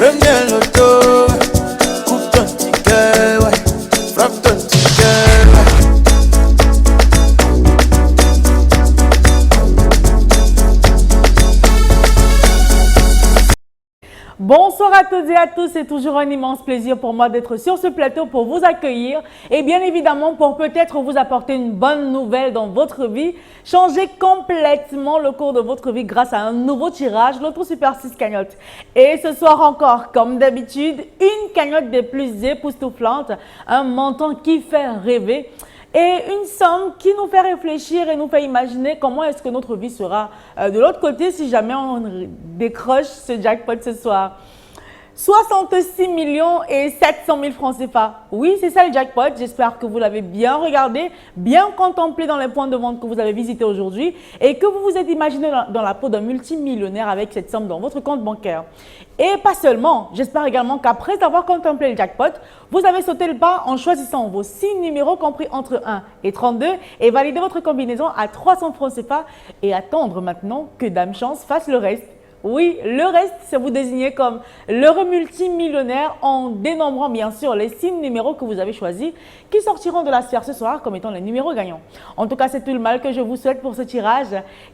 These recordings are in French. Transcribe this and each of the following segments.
Premier loto, coupe ton ticket, ouais. Frappe ton ticket, Bonsoir à toutes et à tous, c'est toujours un immense plaisir pour moi d'être sur ce plateau pour vous accueillir et bien évidemment pour peut-être vous apporter une bonne nouvelle dans votre vie, changer complètement le cours de votre vie grâce à un nouveau tirage, l'Auto Super 6 cagnotte. Et ce soir encore, comme d'habitude, une cagnotte des plus époustouflantes, un montant qui fait rêver. Et une somme qui nous fait réfléchir et nous fait imaginer comment est-ce que notre vie sera de l'autre côté si jamais on décroche ce jackpot ce soir. 66 millions et 700 000 francs CFA. Oui, c'est ça le jackpot. J'espère que vous l'avez bien regardé, bien contemplé dans les points de vente que vous avez visités aujourd'hui et que vous vous êtes imaginé dans la peau d'un multimillionnaire avec cette somme dans votre compte bancaire. Et pas seulement, j'espère également qu'après avoir contemplé le jackpot, vous avez sauté le pas en choisissant vos 6 numéros compris entre 1 et 32 et validé votre combinaison à 300 francs CFA et attendre maintenant que Dame Chance fasse le reste. Oui, le reste, c'est vous désigner comme l'heureux multimillionnaire en dénombrant bien sûr les 6 numéros que vous avez choisis qui sortiront de la sphère ce soir comme étant les numéros gagnants. En tout cas, c'est tout le mal que je vous souhaite pour ce tirage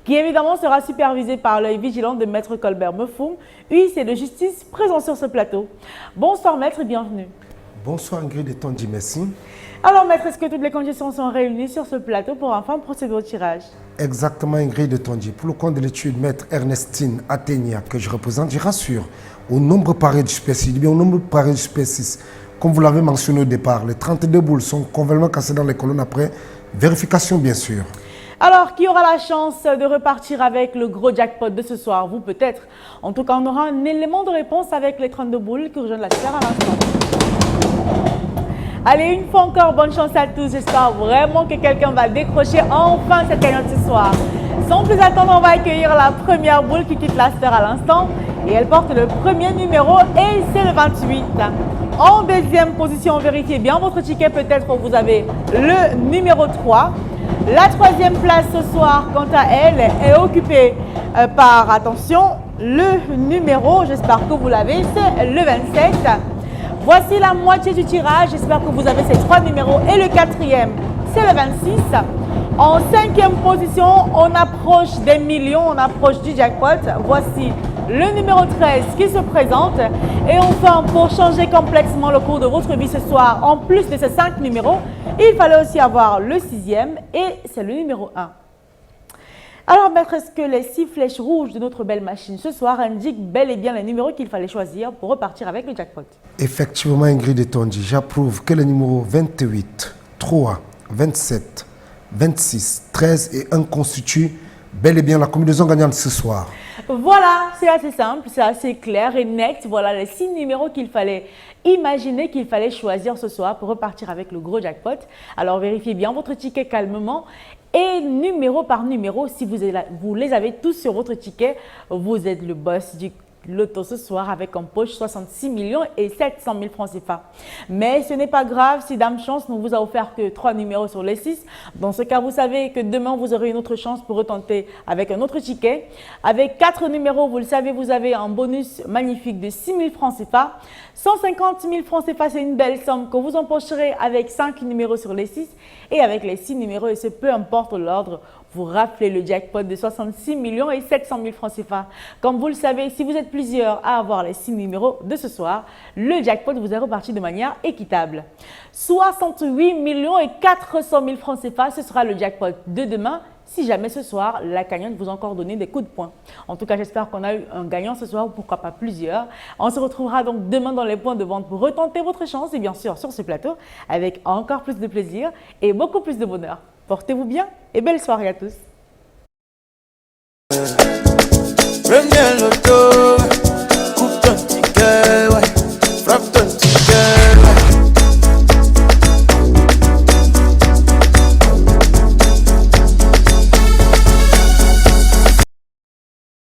qui évidemment sera supervisé par l'œil vigilant de Maître Colbert Mefoum, huissier de justice présent sur ce plateau. Bonsoir Maître et bienvenue. Bonsoir Ingrid et Tandy, merci. Alors Maître, est-ce que toutes les conditions sont réunies sur ce plateau pour enfin procéder au tirage? Exactement Ingrid et Tandy. Pour le compte de l'étude, Maître Ernestine Athénia, que je représente, je rassure, au nombre paré du Super 6, bien au nombre paré du Super 6, comme vous l'avez mentionné au départ, les 32 boules sont complètement cassées dans les colonnes après vérification bien sûr. Alors, qui aura la chance de repartir avec le gros jackpot de ce soir? Vous peut-être. En tout cas, on aura un élément de réponse avec les 32 boules que rejoignent la sphère à l'instant. Allez, une fois encore, bonne chance à tous. J'espère vraiment que quelqu'un va décrocher enfin cette cagnotte ce soir. Sans plus attendre, on va accueillir la première boule qui quitte la sphère à l'instant. Et elle porte le premier numéro et c'est le 28. En deuxième position, vérifiez bien votre ticket. Peut-être que vous avez le numéro 3. La troisième place ce soir, quant à elle, est occupée par, attention, le numéro, j'espère que vous l'avez, c'est le 27. Voici la moitié du tirage, j'espère que vous avez ces 3 numéros. Et le quatrième, c'est le 26. En cinquième position, on approche des millions, on approche du jackpot. Voici le numéro 13 qui se présente. Et enfin, pour changer complètement le cours de votre vie ce soir, en plus de ces 5 numéros, il fallait aussi avoir le 6e et c'est le numéro 1. Alors, Maître, est-ce que les 6 flèches rouges de notre belle machine ce soir indiquent bel et bien les numéros qu'il fallait choisir pour repartir avec le jackpot? Effectivement, Ingrid et Tandy, j'approuve que les numéros 28, 3, 27, 26, 13 et 1 constituent bel et bien la combinaison gagnante ce soir. Voilà, c'est assez simple, c'est assez clair et net. Voilà les 6 numéros qu'il fallait imaginer, qu'il fallait choisir ce soir pour repartir avec le gros jackpot. Alors, vérifiez bien votre ticket calmement. Et numéro par numéro, si vous les avez tous sur votre ticket, vous êtes le boss du loto ce soir avec en poche 66 millions et 700 000 francs CFA. Mais ce n'est pas grave si Dame Chance ne vous a offert que 3 numéros sur les 6. Dans ce cas, vous savez que demain, vous aurez une autre chance pour retenter avec un autre ticket. Avec 4 numéros, vous le savez, vous avez un bonus magnifique de 6 000 francs CFA. 150 000 francs CFA, c'est une belle somme que vous empocherez avec 5 numéros sur les 6. Et avec les 6 numéros, et ce peu importe l'ordre, vous raflez le jackpot de 66 millions et 700 000 francs CFA. Comme vous le savez, si vous êtes plusieurs à avoir les 6 numéros de ce soir, le jackpot vous est reparti de manière équitable. 68 millions et 400 000 francs CFA, ce sera le jackpot de demain. Si jamais ce soir, la gagnante vous a encore donné des coups de poing. En tout cas, j'espère qu'on a eu un gagnant ce soir ou pourquoi pas plusieurs. On se retrouvera donc demain dans les points de vente pour retenter votre chance et bien sûr sur ce plateau avec encore plus de plaisir et beaucoup plus de bonheur. Portez-vous bien et belle soirée à tous. premier loto.